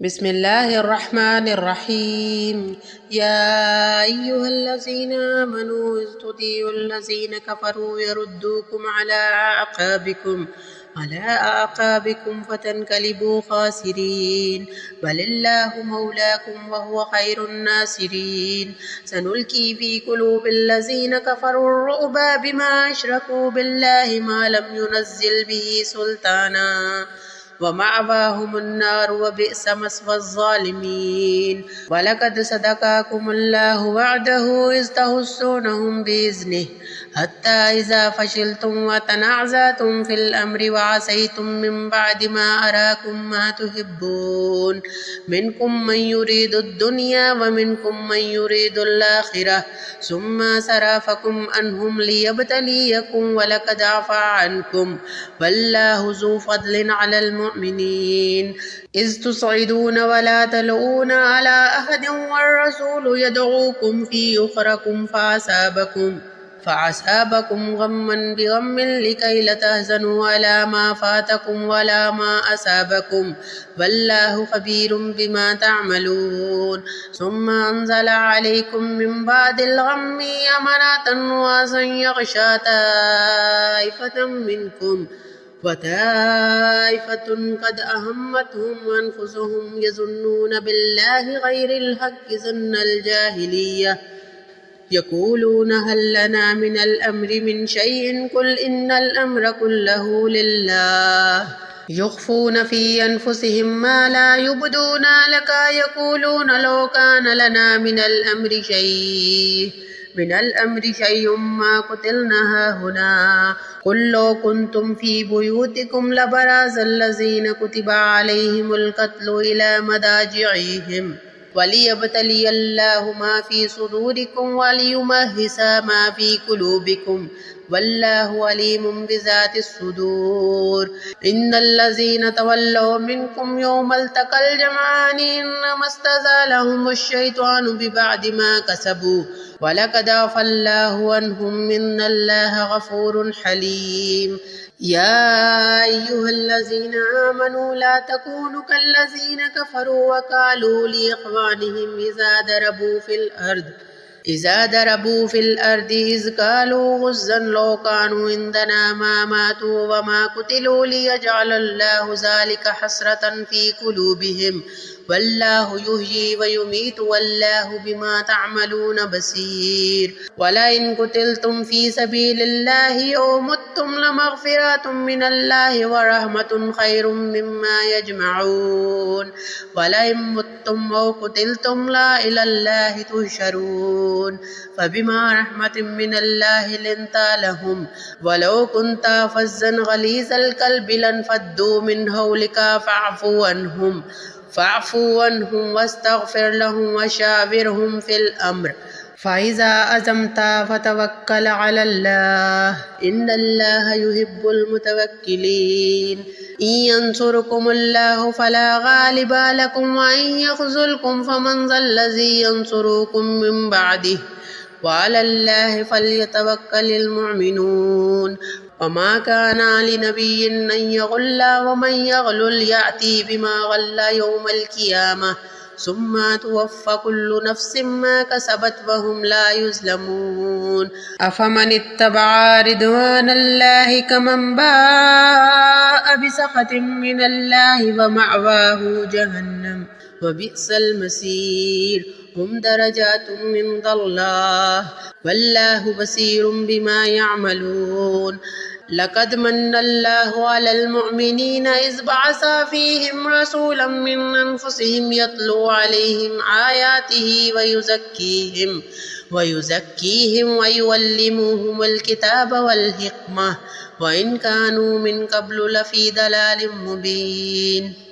بسم الله الرحمن الرحيم. يا أيها الذين آمنوا إذ تطيعوا الذين كفروا يردوكم على أعقابكم فتنقلبوا خاسرين. بل الله مولاكم وهو خير الناصرين. سنلقي في قلوب الذين كفروا الرعب بما أشركوا بالله ما لم ينزل به سلطانا ومأواهم النار وبئس مثوى الظالمين. ولقد صدقكم الله وعده إذ تحسونهم بإذنه حتى إذا فشلتم وتنازعتم في الأمر وعصيتم من بعد ما أراكم ما تحبون منكم من يريد الدنيا ومنكم من يريد الآخرة ثم صرفكم عنهم ليبتليكم ولقد عفا عنكم والله ذو فضل على المؤمنين. إذ تصعدون ولا تلؤون على أحد والرسول يدعوكم في أخركم فأصابكم غما بغم لكي لا تحزنوا على ما فاتكم ولا ما أصابكم والله خبير بما تعملون. ثم أنزل عليكم من بعد الغم أمنة نعاسا يغشى طائفة منكم وطائفة قد أهمتهم أنفسهم يظنون بالله غير الحق ظن الجاهلية يقولون هل لنا من الأمر من شيء قل إن الأمر كله لله يخفون في أنفسهم ما لا يبدون لك يقولون لو كان لنا من الأمر شيء ما قتلنا هاهنا قل لو كنتم في بيوتكم لبرز الذين كتب عليهم القتل إلى مضاجعهم وليبتلي الله ما في صدوركم وليمحص ما في قلوبكم والله عليم بذات الصدور. إن الذين تولوا منكم يوم التقى الجمعان إنما استزالهم الشيطان ببعد ما كسبوا ولقد عفا الله عنهم إن الله غفور حليم. يا أيها الذين آمنوا لا تكونوا كالذين كفروا وقالوا لإخوانهم إذا ضربوا في الأرض إذ قالوا غزا لو كانوا عندنا ما ماتوا وما قتلوا ليجعل الله ذلك حسرة في قلوبهم والله يحيي ويميت والله بما تعملون بصير. ولئن قتلتم في سبيل الله أو متم لمغفرة من الله ورحمة خير مما يجمعون. ولئن متم أو قتلتم لا إلى الله تحشرون. فبما رحمة من الله لنت لهم ولو كنت فظا غليظ القلب لانفضوا من حولك فاعفوا عنهم واستغفر لهم وشاورهم في الأمر فإذا عزمت فتوكل على الله إن الله يحب المتوكلين. إن ينصركم الله فلا غالب لكم وإن يخذلكم فمن ذا الذي ينصركم من بعده وعلى الله فليتوكل المؤمنون. وما كان لنبي أن يغل ومن يغلل يأتي بما غل يوم القيامة ثم توفى كل نفس ما كسبت وهم لا يظلمون. أفمن اتبع رضوان الله كمن باء بسخط من الله ومأواه جهنم وبئس المصير. هم درجات من الله والله بصير بما يعملون. لقد من الله على المؤمنين إذ بعث فيهم رسولا من أنفسهم يتلو عليهم آياته ويزكيهم ويعلمهم الكتاب والحكمة وإن كانوا من قبل لفي ضلال مبين.